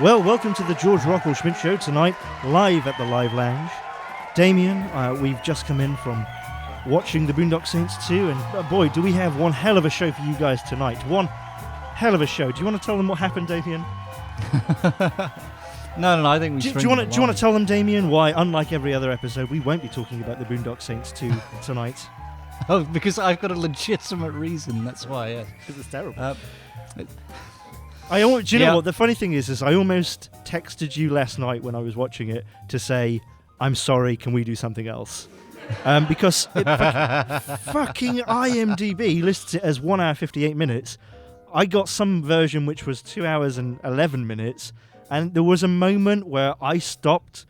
Well, welcome to the George Rockall-Schmidt Show tonight, live at the Live Lounge. Damien, we've just come in from watching the Boondock Saints 2, and boy, do we have one hell of a show for you guys tonight. One hell of a show. Do you want to tell them what happened, Damien? No, I think we do you want to tell them, Damien, why, unlike every other episode, we won't be talking about the Boondock Saints 2 tonight? Oh, because I've got a legitimate reason, that's why, yeah. Because it's terrible. Do you know what? The funny thing is I almost texted you last night when I was watching it to say, I'm sorry, can we do something else? Because fucking IMDb lists it as 1 hour 58 minutes. I got some version which was 2 hours and 11 minutes, and there was a moment where I stopped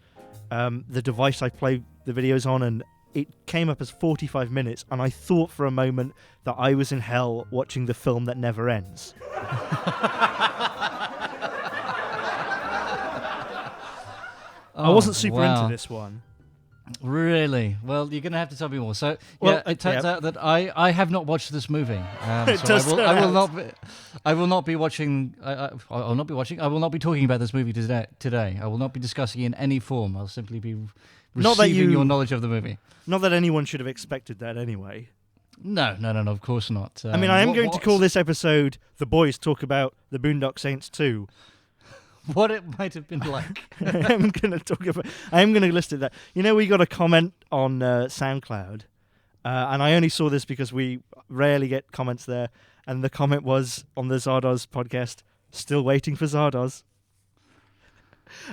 the device I play the videos on, and it came up as 45 minutes, and I thought for a moment that I was in hell watching the film that never ends. I wasn't super into this one. Really? Well, you're going to have to tell me more. So, it turns out that I have not watched this movie. So I will not be watching. I will not be talking about this movie today. I will not be discussing it in any form. I'll simply be receiving your knowledge of the movie. Not that anyone should have expected that anyway. No, of course not. I mean, I am going to call this episode "The Boys Talk About the Boondock Saints 2." What it might have been like. I am going to list it there. You know, we got a comment on SoundCloud, and I only saw this because we rarely get comments there, and the comment was on the Zardoz podcast, still waiting for Zardoz.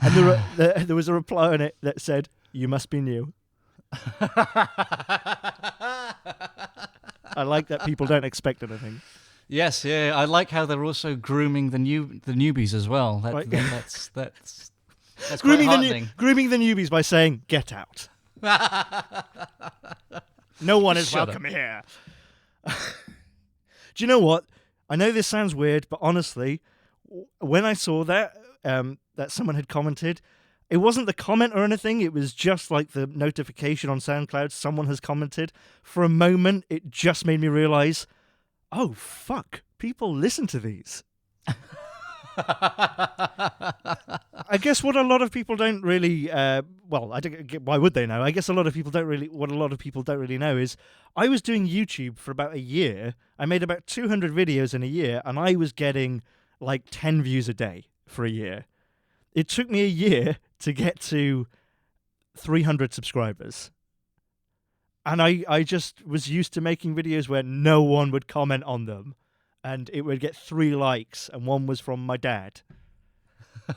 And there was a reply on it that said, you must be new. I like that people don't expect anything. Yes, yeah. I like how they're also grooming the newbies as well. That's grooming the newbies by saying, "Get out." No one is welcome here. Do you know what? I know this sounds weird, but honestly, when I saw that that someone had commented, it wasn't the comment or anything. It was just like the notification on SoundCloud. Someone has commented. For a moment, it just made me realize, oh, fuck, people listen to these. I guess what a lot of people don't really, why would they know? I guess what a lot of people don't really know is I was doing YouTube for about a year. I made about 200 videos in a year, and I was getting like 10 views a day for a year. It took me a year to get to 300 subscribers. And I just was used to making videos where no one would comment on them. And it would get 3 likes, and one was from my dad. Do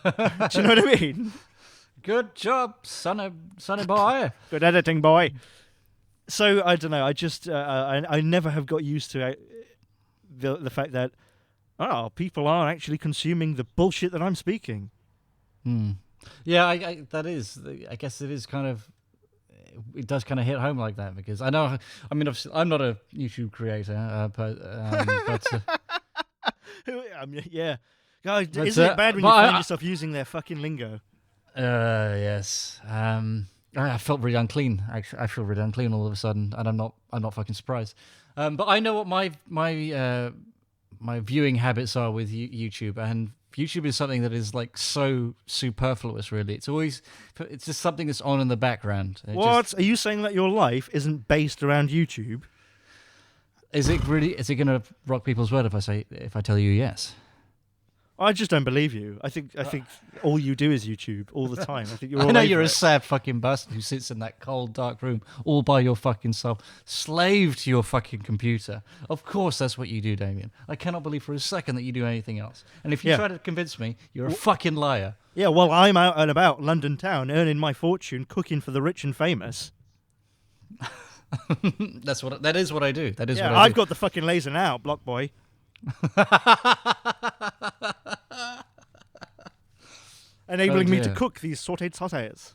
you know what I mean? Good job, sonny boy. Good editing, boy. So, I don't know, I just, I never have got used to the fact that, people are actually consuming the bullshit that I'm speaking. Yeah, I guess it is kind of, it does kind of hit home like that, because obviously, I'm not a YouTube creator, but yeah. Guys, isn't it bad when you find yourself using their fucking lingo? Yes. I felt really unclean. Actually, I feel really unclean all of a sudden, and I'm not fucking surprised. But I know what my viewing habits are with YouTube, and YouTube is something that is like so superfluous, really. It's just something that's on in the background. Are you saying that your life isn't based around YouTube? Is it going to rock people's world if I tell you yes? I just don't believe you. I think all you do is YouTube all the time. I know you're a sad fucking bastard who sits in that cold, dark room all by your fucking self, slave to your fucking computer. Of course that's what you do, Damien. I cannot believe for a second that you do anything else. And if you try to convince me, you're a fucking liar. Yeah, well, I'm out and about London town, earning my fortune, cooking for the rich and famous. That is what I do. That is what I do. I've got the fucking laser now, block boy. Enabling me to cook these sautéed sautés.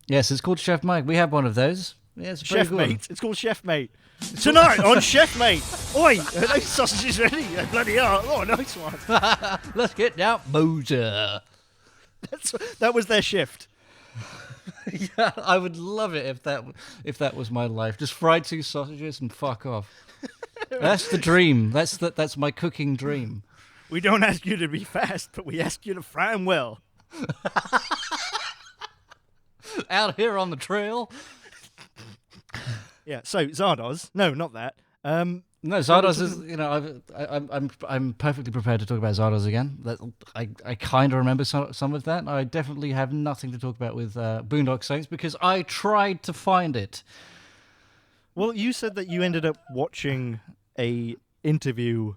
Yes, it's called Chef Mike. We have one of those. Yeah, it's Chef Mate. It's called Chef Mate. Tonight on Chef Mate. Oi, those sausages ready. Bloody hell. Oh, nice one. Let's get down, Moser. That was their shift. Yeah, I would love it if that was my life. Just fry 2 sausages and fuck off. That's the dream. That's my cooking dream. We don't ask you to be fast, but we ask you to fry 'em well. Out here on the trail. Yeah. So Zardoz. No, not that. No, Zardoz is. I'm perfectly prepared to talk about Zardoz again. I kind of remember some of that. I definitely have nothing to talk about with Boondock Saints because I tried to find it. Well, you said that you ended up watching a interview.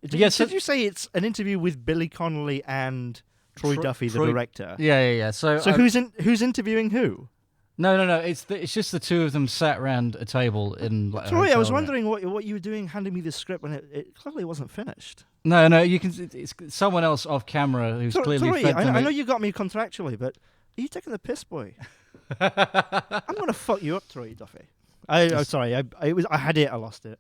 Did you say it's an interview with Billy Connolly and Troy Duffy, the director? Yeah. So who's interviewing who? No. It's just the two of them sat around a table in. Like, Troy, I was wondering what you were doing, handing me this script when it clearly wasn't finished. No. You can. It's someone else off camera who's clearly. Troy, I know you got me contractually, but are you taking the piss, boy? I'm gonna fuck you up, Troy Duffy. Sorry. I had it. I lost it.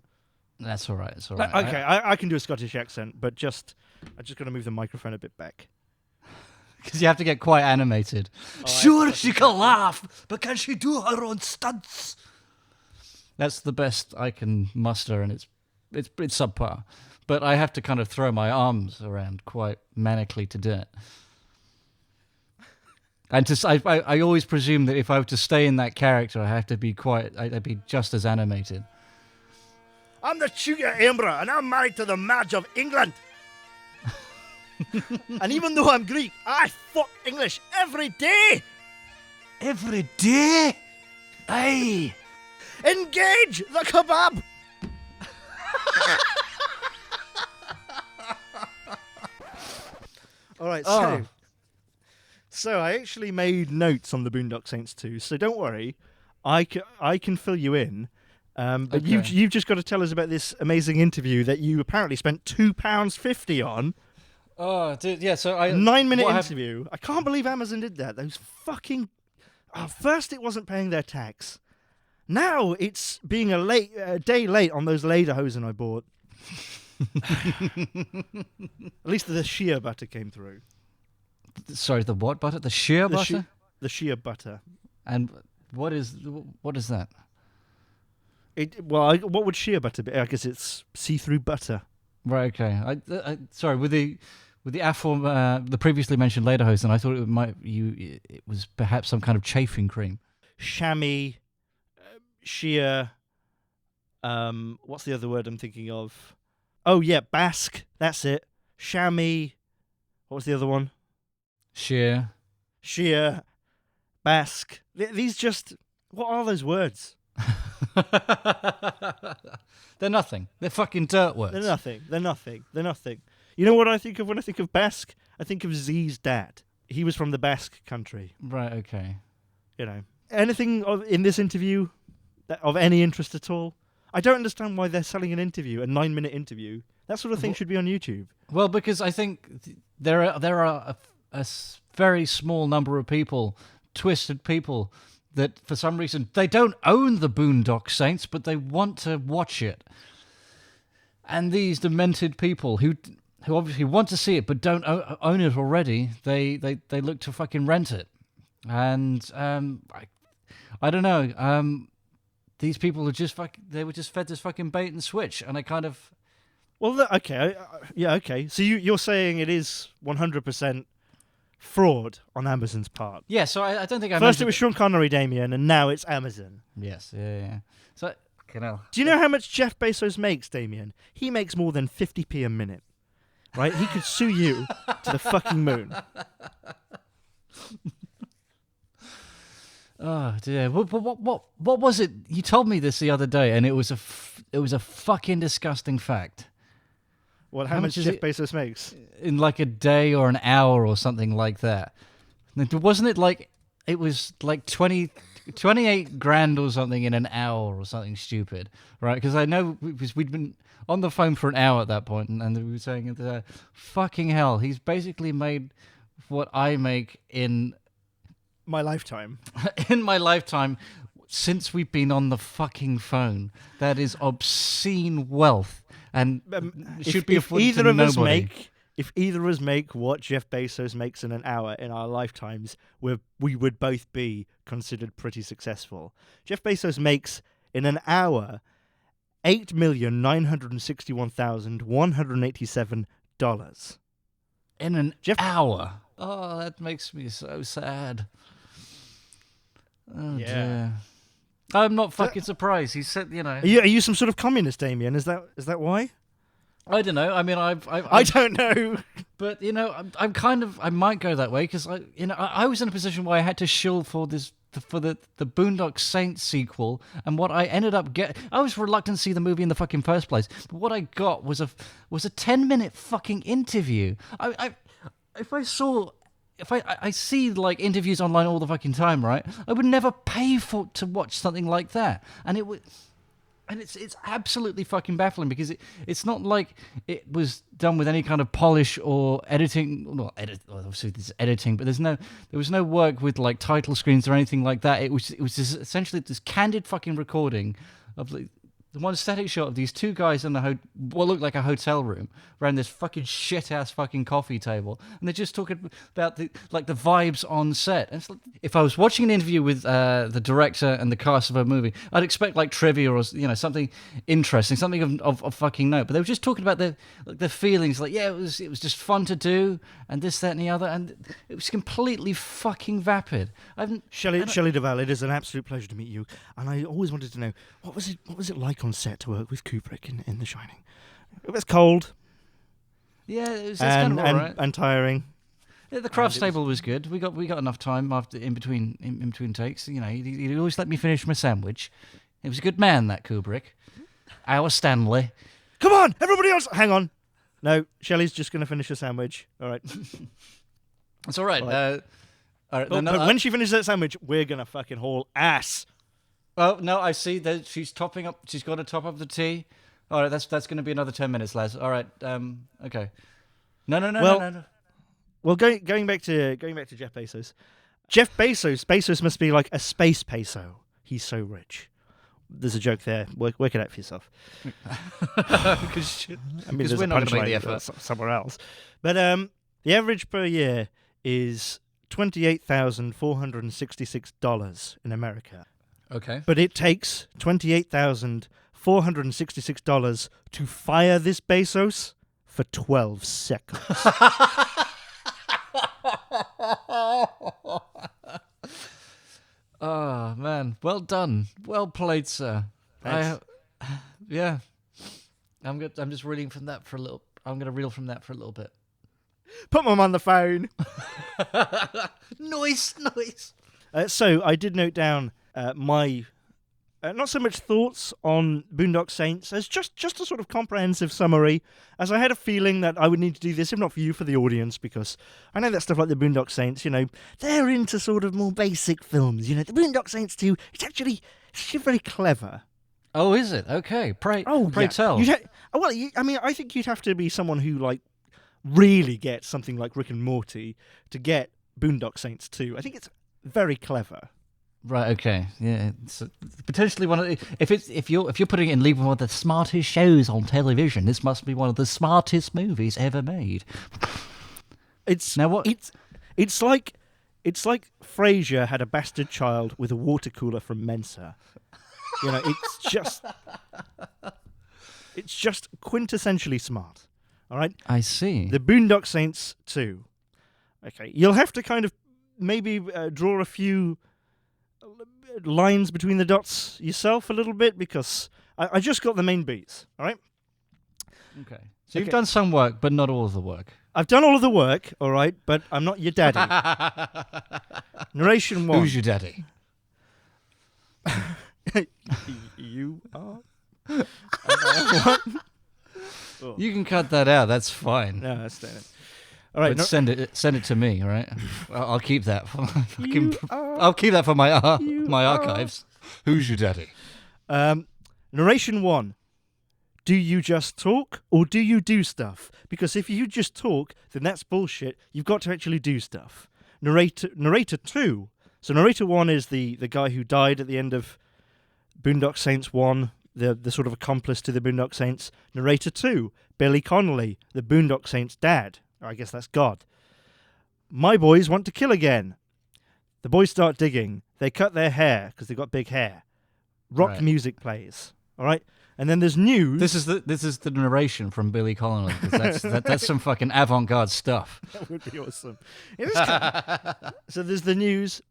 That's all right. It's all right. Okay, I can do a Scottish accent, but I just got to move the microphone a bit back. Because you have to get quite animated. Sure, she can laugh, but can she do her own stunts? That's the best I can muster, and it's subpar. But I have to kind of throw my arms around quite manically to do it. And I always presume that if I were to stay in that character, I'd be just as animated. I'm the Duke of Edinburgh, and I'm married to the Marge of England. And even though I'm Greek, I fuck English every day. Every day? Aye. Engage the kebab. All right, so I actually made notes on the Boondock Saints too, so don't worry. I can fill you in. But Okay. you've just got to tell us about this amazing interview that you apparently spent £2.50 on. Oh, dude, yeah. So 9-minute interview. I can't believe Amazon did that. Those fucking. First, it wasn't paying their tax. Now it's being a day late on those lederhosen I bought. At least the sheer butter came through. Sorry, the what butter? The sheer butter? The sheer butter. And what is that? What would sheer butter be? I guess it's see-through butter. Right. Okay. Sorry, with the the previously mentioned lederhosen, I thought it was perhaps some kind of chafing cream. Chamois, sheer. What's the other word I'm thinking of? Oh yeah, Basque. That's it. Chamois. What was the other one? Sheer, Basque. These just. What are those words? They're nothing. They're fucking dirt words. They're nothing. You know what I think of when I think of Basque? I think of Z's dad. He was from the Basque country. Right, okay. You know. Anything in this interview of any interest at all? I don't understand why they're selling an interview, a 9-minute interview. That sort of thing should be on YouTube. Well, because I think there are a very small number of people, twisted people, that for some reason they don't own the Boondock Saints, but they want to watch it. And these demented people who obviously want to see it but don't own it already, they look to fucking rent it. And I don't know. These people are they were just fed this fucking bait and switch, and I kind of. Well, okay, okay. So you're saying it is 100% fraud on Amazon's part? Yeah. So I don't think I. First it was Sean Connery, Damien, and now it's Amazon. Yes. Yeah. So. Do you know how much Jeff Bezos makes, Damien? He makes more than 50p a minute. Right? He could sue you to the fucking moon. Oh dear. What was it? You told me this the other day, and it was a fucking disgusting fact. Well, how much Jeff Bezos makes? In like a day or an hour or something like that. Wasn't it like it was like 28 grand or something in an hour or something stupid, right? Because I know we'd been on the phone for an hour at that point, and we were saying, fucking hell, he's basically made what I make in my lifetime. In my lifetime, since we've been on the fucking phone. That is obscene wealth, and should be afforded to nobody. If either of us make what Jeff Bezos makes in an hour in our lifetimes, we would both be considered pretty successful. Jeff Bezos makes in an hour $8,961,187 In an Jeff- hour. Oh, that makes me so sad. Oh, Yeah. dear. I'm not fucking surprised. He said, Are you some sort of communist, Damien? Is that why? I don't know. I mean, I don't know. But I'm kind of. I might go that way because I was in a position where I had to shill for the Boondock Saints sequel, and what I ended up I was reluctant to see the movie in the fucking first place. But what I got was a 10-minute fucking interview. If I see like interviews online all the fucking time, right? I would never pay to watch something like that, and it would. And it's absolutely fucking baffling because it's not like it was done with any kind of polish or editing. Obviously there's editing, but there was no work with like title screens or anything like that. It was just essentially this candid fucking recording of the one static shot of these two guys in what looked like a hotel room around this fucking shit ass fucking coffee table, and they're just talking about the vibes on set. And it's like, if I was watching an interview with the director and the cast of a movie, I'd expect like trivia or something interesting, something of fucking note. But they were just talking about the feelings, like it was just fun to do, and this, that, and the other, and it was completely fucking vapid. Shelley Duvall, it is an absolute pleasure to meet you, and I always wanted to know what was it like on set to work with Kubrick in The Shining. It was cold. Yeah, it's kind of all right. And tiring. Yeah, the crafts table was good. We got enough time in between takes. He'd always let me finish my sandwich. He was a good man, that Kubrick. Our Stanley. Come on, everybody else. Hang on. No, Shelley's just going to finish her sandwich. All right. It's all right. All right. But when she finishes that sandwich, we're going to fucking haul ass. Oh, no, I see that she's topping up. She's got to top up the tea. All right, that's going to be another 10 minutes, lads. All right, okay. No. Well, going back to Jeff Bezos. Jeff Bezos must be like a space peso. He's so rich. There's a joke there. Work it out for yourself. Because we're not going to make the effort somewhere else. But the average per year is $28,466 in America. Okay. But it takes $28,466 to fire this Bezos for 12 seconds. Oh, man. Well done. Well played, sir. Thanks. Yeah. I'm just reeling from that for a little. I'm going to reel from that for a little bit. Put Mum on the phone. Noise. So I did note down my not so much thoughts on Boondock Saints as just a sort of comprehensive summary, as I had a feeling that I would need to do this, if not for you, for the audience, because I know that stuff like the Boondock Saints, they're into sort of more basic films. The Boondock Saints 2, it's actually very clever. Oh, is it? Okay. Pray tell. I think you'd have to be someone who really gets something like Rick and Morty to get Boondock Saints 2. I think it's very clever. Right. Okay. Yeah. It's potentially one of the, if you're putting it in league with one of the smartest shows on television, this must be one of the smartest movies ever made. It's like Frasier had a bastard child with a water cooler from Mensa. It's just quintessentially smart. All right. I see. The Boondock Saints 2. Okay, you'll have to kind of maybe draw a few lines between the dots yourself a little bit, because I just got the main beats, all right? Okay. So you've done some work, but not all of the work. I've done all of the work, all right, but I'm not your daddy. Narration 1. Who's your daddy? You are? What? Oh. You can cut that out. That's fine. No, that's fine. All right, send it to me. All right, I'll keep that. I'll keep that for my archives. Who's your daddy? Narration 1. Do you just talk or do you do stuff? Because if you just talk, then that's bullshit. You've got to actually do stuff. Narrator 2. So narrator 1 is the guy who died at the end of Boondock Saints 1, the sort of accomplice to the Boondock Saints. Narrator 2, Billy Connolly, the Boondock Saints' dad. I guess that's God. My boys want to kill again. The boys start digging. They cut their hair because they've got big hair. Rock music plays. All right, and then there's news. This is the narration from Billy Connolly. 'Cause that's some fucking avant-garde stuff. That would be awesome. So there's the news.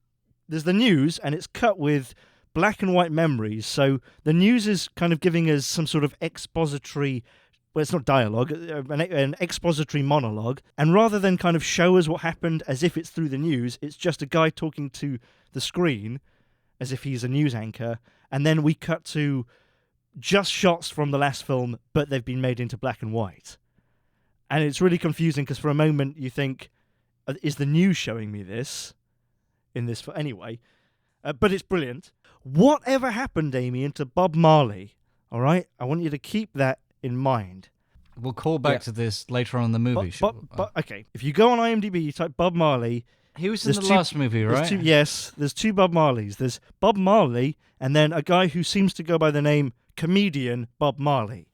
There's the news, and it's cut with black and white memories. So the news is kind of giving us some sort of expository. Well, it's not dialogue, an expository monologue. And rather than kind of show us what happened as if it's through the news, it's just a guy talking to the screen as if he's a news anchor. And then we cut to just shots from the last film, but they've been made into black and white. And it's really confusing because for a moment you think, is the news showing me this? In this, anyway. But it's brilliant. Whatever happened, Damien, to Bob Marley, all right? I want you to keep that in mind. We'll call back to this later on in the movie. But okay, if you go on IMDb, you type Bob Marley. He was in the last movie, right? There's two Bob Marleys. There's Bob Marley and then a guy who seems to go by the name Comedian Bob Marley.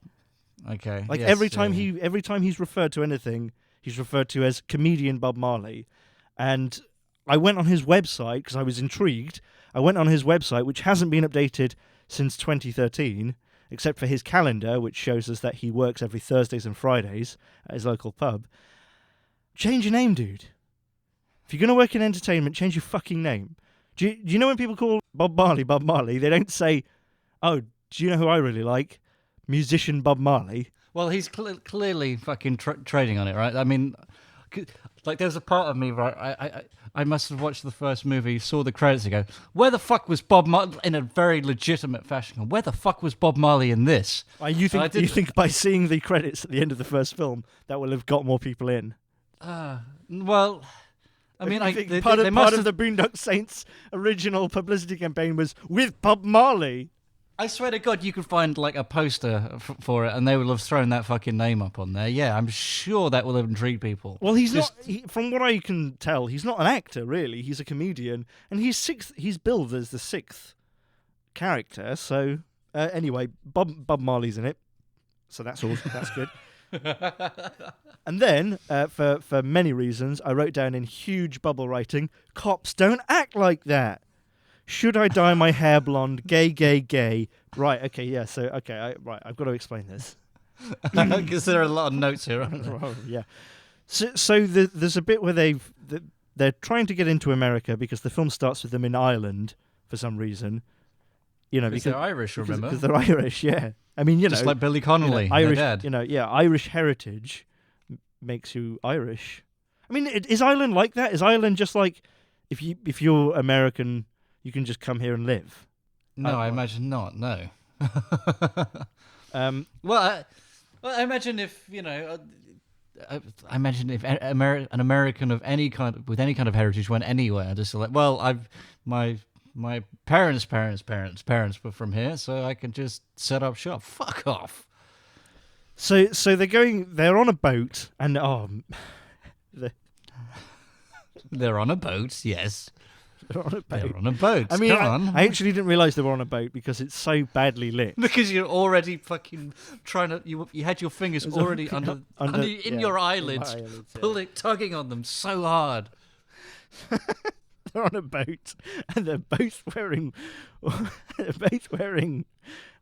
Okay. Like every time he's referred to anything, he's referred to as Comedian Bob Marley. And I went on his website because I was intrigued. I went on his website, which hasn't been updated since 2013. Except for his calendar, which shows us that he works every Thursdays and Fridays at his local pub. Change your name, dude. If you're going to work in entertainment, change your fucking name. Do you know when people call Bob Marley, they don't say, oh, do you know who I really like? Musician Bob Marley. Well, he's clearly fucking trading on it, right? I mean, like there's a part of me, right? I must have watched the first movie, saw the credits and go, where the fuck was Bob Marley, in a very legitimate fashion, where the fuck was Bob Marley in this? You think by seeing the credits at the end of the first film, that will have got more people in? Well, I mean, part of the Boondock Saints original publicity campaign was with Bob Marley. I swear to God, you could find like a poster for it, and they will have thrown that fucking name up on there. Yeah, I'm sure that will have intrigued people. Well, from what I can tell, he's not an actor really. He's a comedian, and he's billed as the sixth character. So anyway, Bob Marley's in it, so that's awesome. That's good. And then, for many reasons, I wrote down in huge bubble writing: cops don't act like that. Should I dye my hair blonde? Gay, gay, gay. Right, okay, yeah, I've got to explain this. Because there are a lot of notes here. Oh, yeah. So there's a bit where they're trying to get into America because the film starts with them in Ireland for some reason. Because they're Irish, remember? Because they're Irish, yeah. I mean, just like Billy Connolly, Irish, dad. Irish heritage makes you Irish. I mean, is Ireland like that? Is Ireland just like if you're American, you can just come here and live? No, I imagine not. No. Well, I imagine if I imagine if an American of any kind with any kind of heritage went anywhere, just like, well, my parents were from here, so I can just set up shop. Fuck off. So they're on a boat, and they're on a boat. Yes. They're on a boat. They're on a boat. I mean, I actually didn't realise they were on a boat because it's so badly lit. Because you're already fucking trying to. You had your fingers already under your eyelids, tugging on them so hard. They're on a boat, and they're both wearing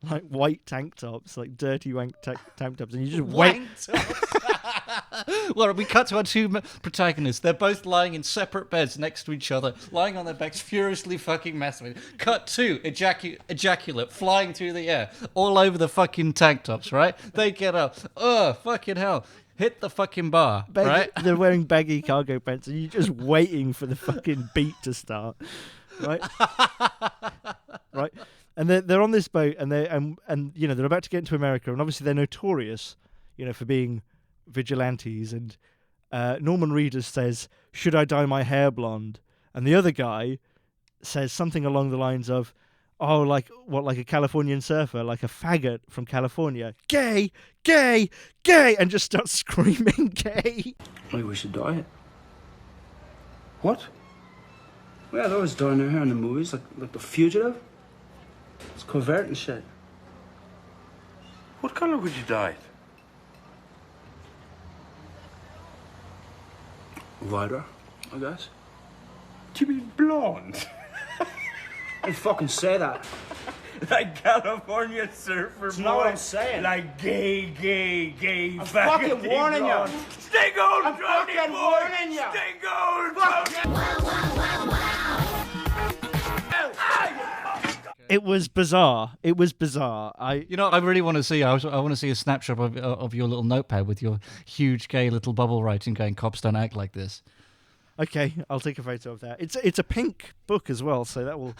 like white tank tops, like dirty tank tops, and you just wait. Well, we cut to our two protagonists. They're both lying in separate beds next to each other, lying on their backs, furiously fucking masturbating. Cut to ejaculate flying through the air, all over the fucking tank tops, right? They get up. Oh, fucking hell. Hit the fucking bar, right? They're wearing baggy cargo pants, and you're just waiting for the fucking beat to start, right? Right? And they're on this boat, and they're about to get into America, and obviously they're notorious, for being vigilantes. And Norman Reedus says, "Should I dye my hair blonde?" And the other guy says something along the lines of, "Oh, like a Californian surfer, like a faggot from California. Gay, gay, gay," and just starts screaming gay. Maybe we should dye it. What? Well, they always dyeing their hair in the movies, like The Fugitive. It's covert and shit. What colour would you dye it? Lighter, I guess. Do you mean blonde? I fucking say that. Like California surfer That's boy. not what I'm saying. Like gay. I'm fucking warning you. Stay gold, I'm Drowning fucking boy. warning you. Stay gold, Drowning. It was bizarre. It was bizarre. You know, I really want to see. I want to see a snapshot of your little notepad with your huge gay little bubble writing, going, "Cops don't act like this." Okay, I'll take a photo of that. It's a pink book as well, so that will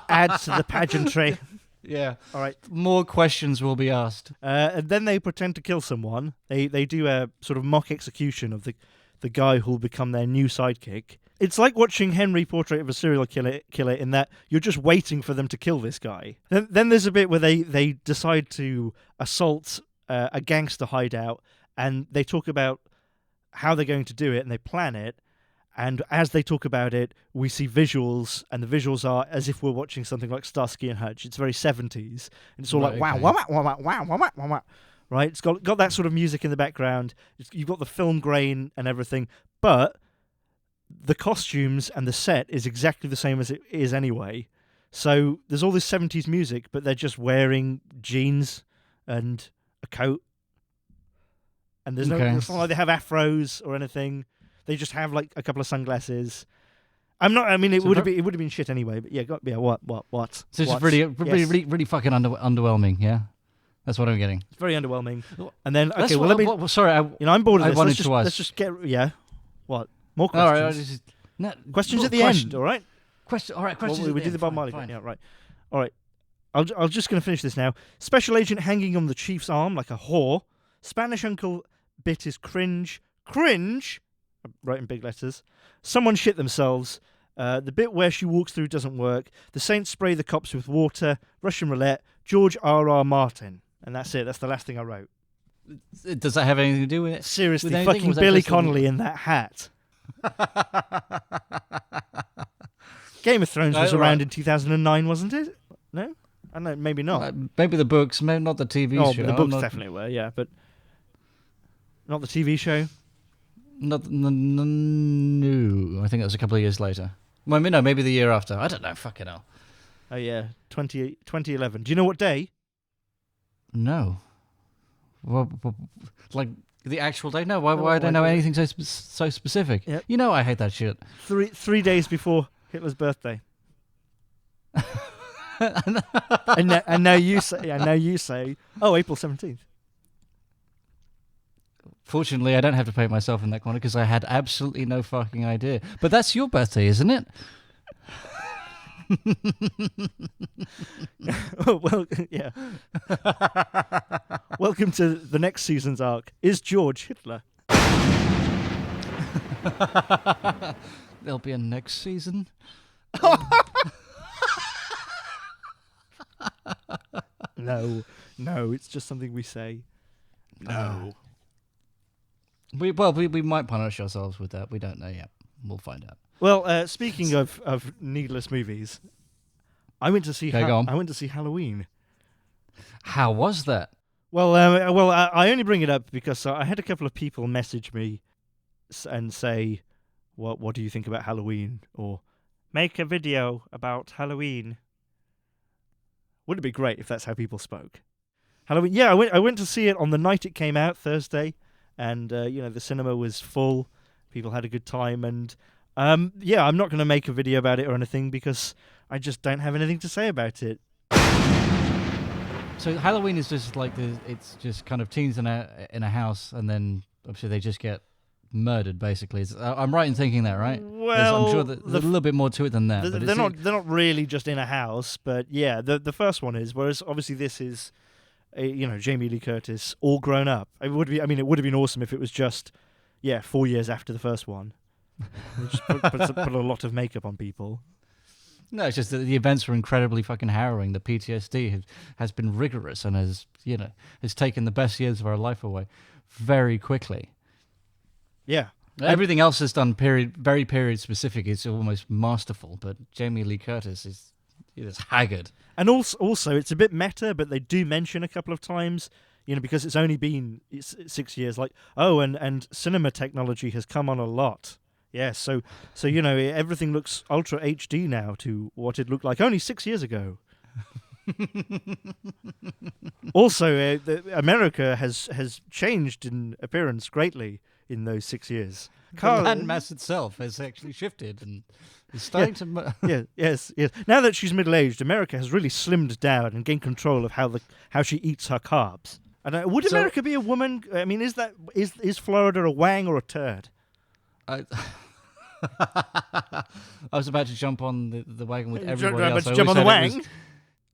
add to the pageantry. Yeah. All right. More questions will be asked. And then they pretend to kill someone. They do a sort of mock execution of the guy who'll become their new sidekick. It's like watching Henry Portrait of a Serial Killer in that you're just waiting for them to kill this guy. Then there's a bit where they decide to assault a gangster hideout, and they talk about how they're going to do it, and they plan it. And as they talk about it, we see visuals, and the visuals are as if we're watching something like Starsky and Hutch. It's very 70s, and it's all Right, like wow, okay. wow, wow, wow, wow, wow, wow, wow. Right? It's got that sort of music in the background. You've got the film grain and everything, but the costumes and the set is exactly the same as it is anyway. So there's all this 70s music, but they're just wearing jeans and a coat. And there's Okay. it's not like they have afros or anything. They just have like a couple of sunglasses. It So would have been shit anyway, but yeah, what? So it's What? really fucking underwhelming. Yeah, that's what I'm getting. It's very underwhelming. And then That's okay, well let me sorry, I'm bored of I this. wanted to ask. Let's just get what? More All right, questions. Questions at the end, all right? Question. All right, Well, questions. we at did the Bob end. Marley Fine, bit. fine. Yeah, right. All right. I'll just going to finish this now. Special agent hanging on the chief's arm like a whore. Spanish uncle bit is cringe. Cringe. I wrote in big letters. Someone shit themselves. The bit where she walks through doesn't work. The Saints spray the cops with water. Russian roulette. George R.R. Martin. And that's it. That's the last thing I wrote. Does that have anything to do with it? Seriously, With anything, or fucking was that Billy just a- Connolly in that hat. Game of Thrones was Right. around in 2009, wasn't it? No? I don't know, maybe not. Maybe the books, maybe not the TV Oh, show. the I'm books not, definitely were, yeah, but not the TV show. No, I think that was a couple of years later. Well, no, maybe the year after. I don't know. Fucking hell. Oh, yeah, 2011. Do you know what day? No. Well, like the actual day? No. Why No, don't I why know would it? anything so specific? Yep. You know I hate that shit. 3 days before Hitler's birthday. and now you say, oh, April 17th. Fortunately, I don't have to paint myself in that corner because I had absolutely no fucking idea. But that's your birthday, isn't it? Oh, well, yeah. Welcome to the next season's arc. Is George Hitler? There'll be a next season. No, it's just something we say. No. We might punish ourselves with that. We don't know yet. We'll find out. Well, speaking of needless movies, I went to see Okay, go on. I went to see Halloween. How was that? Well, I only bring it up because I had a couple of people message me and say, "What do you think about Halloween?" or "Make a video about Halloween." Wouldn't it be great if that's how people spoke? Halloween. Yeah, I went to see it on the night it came out, Thursday, and the cinema was full. People had a good time, and I'm not going to make a video about it or anything because I just don't have anything to say about it. So Halloween is just like it's just kind of teens in a house, and then obviously they just get murdered. Basically, I'm right in thinking that, right? Well, I'm sure that there's a little bit more to it than that. But They're not really just in a house, but yeah, the first one is. Whereas obviously this is, Jamie Lee Curtis all grown up. It would have been awesome if it was just 4 years after the first one. They just put a lot of makeup on people. No, it's just that the events were incredibly fucking harrowing. The PTSD has been rigorous and has taken the best years of our life away very quickly. Yeah. Everything else is done very period specific. It's almost masterful, but Jamie Lee Curtis is haggard. And also it's a bit meta, but they do mention a couple of times, because it's only been 6 years, like, and cinema technology has come on a lot. Yeah, so everything looks ultra HD now to what it looked like only 6 years ago. Also, America has changed in appearance greatly in those 6 years. The landmass itself has actually shifted and is starting to. Yes. Now that she's middle-aged, America has really slimmed down and gained control of how she eats her carbs. And would America be a woman? I mean, is Florida a wang or a turd? I was about to jump on the wagon with everybody else. Jump on the wang.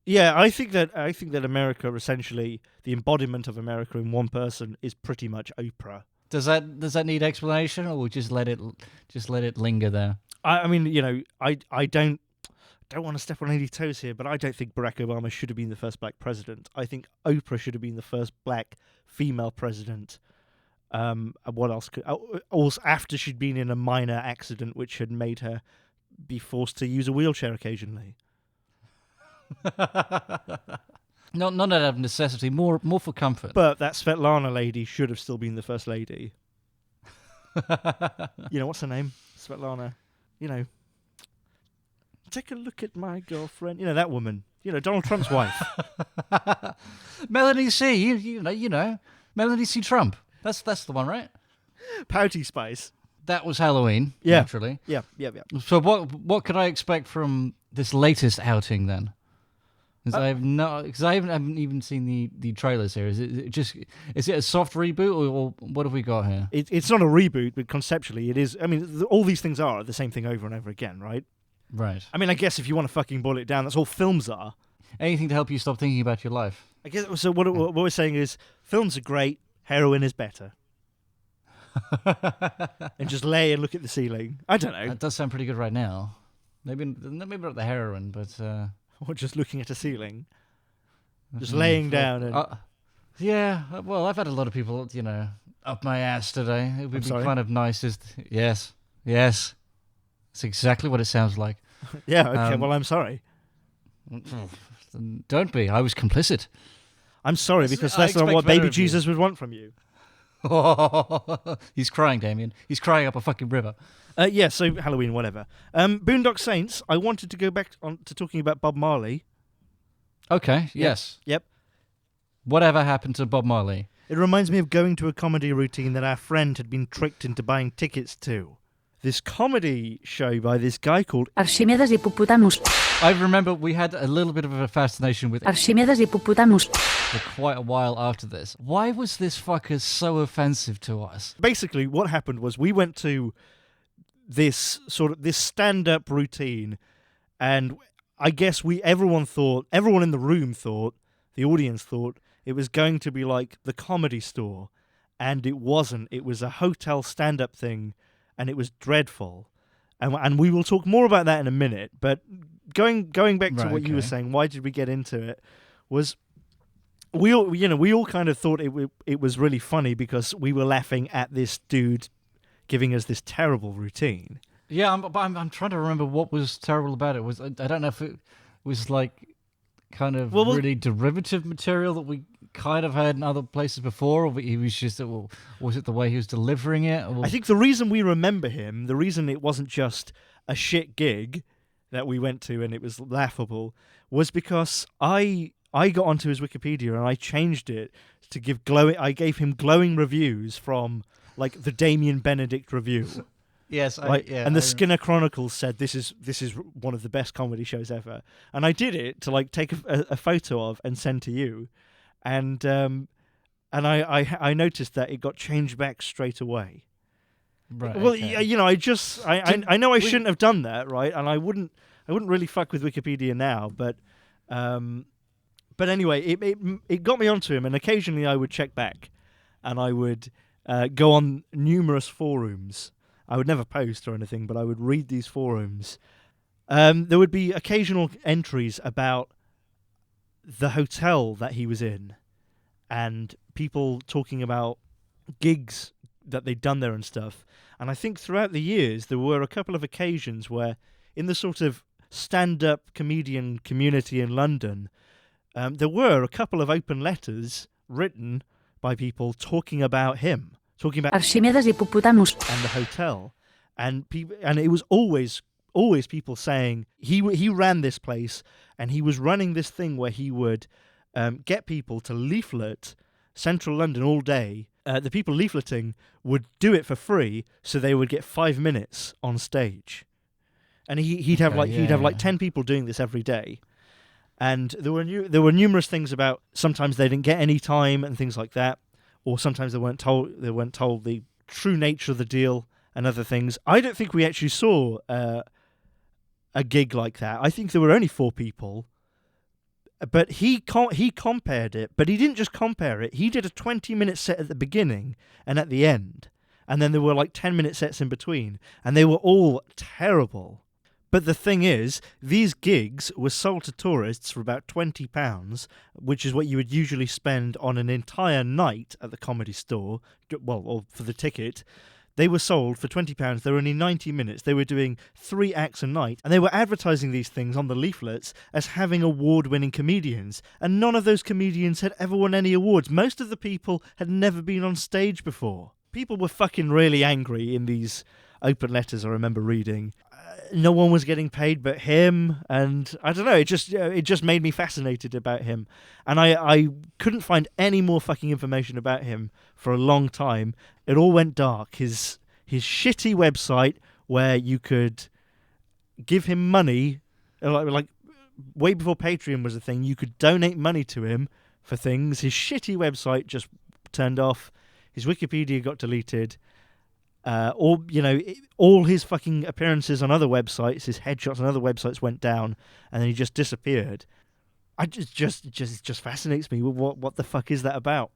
Yeah, I think that America, essentially, the embodiment of America in one person, is pretty much Oprah. Does that need explanation, or we'll just let it linger there? I mean, you know, I don't want to step on any toes here, but I don't think Barack Obama should have been the first black president. I think Oprah should have been the first black female president. What else could? Also, after she'd been in a minor accident which had made her be forced to use a wheelchair occasionally. Not out of necessity, more for comfort. But that Svetlana lady should have still been the first lady. You know, what's her name? Svetlana. You know, take a look at my girlfriend. You know, that woman. You know, Donald Trump's wife. Melanie C. You know, Melanie C. Trump. That's the one, right? Pouty Spice. That was Halloween, yeah. Naturally. Yeah. So what could I expect from this latest outing then? Because I haven't even seen the trailers here. Is it a soft reboot or what have we got here? It's not a reboot, but conceptually it is. I mean, all these things are the same thing over and over again, right? Right. I mean, I guess if you want to fucking boil it down, that's all films are. Anything to help you stop thinking about your life. I guess so. What we're saying is, films are great. Heroin is better. And just lay and look at the ceiling. I don't know. That does sound pretty good right now. Maybe not the heroin, but. Or just looking at a ceiling. Just laying down and... yeah, well, I've had a lot of people, you know, up my ass today. It would be kind of nice just... Yes. That's exactly what it sounds like. Yeah, okay, well, I'm sorry. Don't be. I was complicit. I'm sorry, because that's not what baby Jesus would want from you. He's crying, Damien. He's crying up a fucking river. Yeah, so Halloween, whatever. Boondock Saints, I wanted to go back on to talking about Bob Marley. Okay, yes. Yep. Whatever happened to Bob Marley? It reminds me of going to a comedy routine that our friend had been tricked into buying tickets to. This comedy show by this guy called Archimedes Hippopotamus. I remember we had a little bit of a fascination with Archimedes Hippopotamus for quite a while after this. Why was this fucker so offensive to us? Basically, what happened was we went to this stand-up routine, and I guess everyone in the room thought, the audience thought, it was going to be like the Comedy Store, and it wasn't. It was a hotel stand-up thing, and it was dreadful. And we will talk more about that in a minute, but going back to what you were saying, why did we get into it, was we all kind of thought it was really funny because we were laughing at this dude giving us this terrible routine. Yeah, I'm trying to remember what was terrible about it. I don't know if it was like kind of really derivative material that we kind of had in other places before, or he was just, was it the way he was delivering it? Or... I think the reason we remember him, the reason it wasn't just a shit gig that we went to and it was laughable, was because I got onto his Wikipedia and I changed it to give I gave him glowing reviews from like the Damien Benedict review. Yes, and the Skinner Chronicles said this is one of the best comedy shows ever, and I did it to like take a photo of and send to you, and I noticed that it got changed back straight away. Right. Well, okay. you know, I know I shouldn't have done that, right? And I wouldn't really fuck with Wikipedia now, but anyway, it got me onto him, and occasionally I would check back, and I would go on numerous forums. I would never post or anything, but I would read these forums. There would be occasional entries about the hotel that he was in and people talking about gigs that they'd done there and stuff. And I think throughout the years, there were a couple of occasions where in the sort of stand-up comedian community in London, there were a couple of open letters written by people talking about him. Talking about Archimedes Hippopotamus and the hotel, and it was always always people saying he ran this place, and he was running this thing where he would get people to leaflet central London all day. The people leafleting would do it for free, so they would get 5 minutes on stage. And he'd have 10 people doing this every day. And there were numerous things about sometimes they didn't get any time and things like that, or sometimes they weren't told the true nature of the deal and other things. I don't think we actually saw a gig like that. I think there were only 4 people. But he compared it, but he didn't just compare it. He did a 20-minute set at the beginning and at the end, and then there were like 10-minute sets in between, and they were all terrible. But the thing is, these gigs were sold to tourists for about £20, which is what you would usually spend on an entire night at the Comedy Store, well, or for the ticket. They were sold for £20. They were only 90 minutes. They were doing 3 acts a night, and they were advertising these things on the leaflets as having award-winning comedians, and none of those comedians had ever won any awards. Most of the people had never been on stage before. People were fucking really angry in these open letters I remember reading. No one was getting paid but him, and I don't know, it just made me fascinated about him, and I couldn't find any more fucking information about him for a long time. It all went dark. His shitty website where you could give him money, like way before Patreon was a thing, you could donate money to him for things. His shitty website just turned off. His Wikipedia got deleted. All his fucking appearances on other websites, his headshots on other websites went down, and then he just disappeared. It just fascinates me. What the fuck is that about?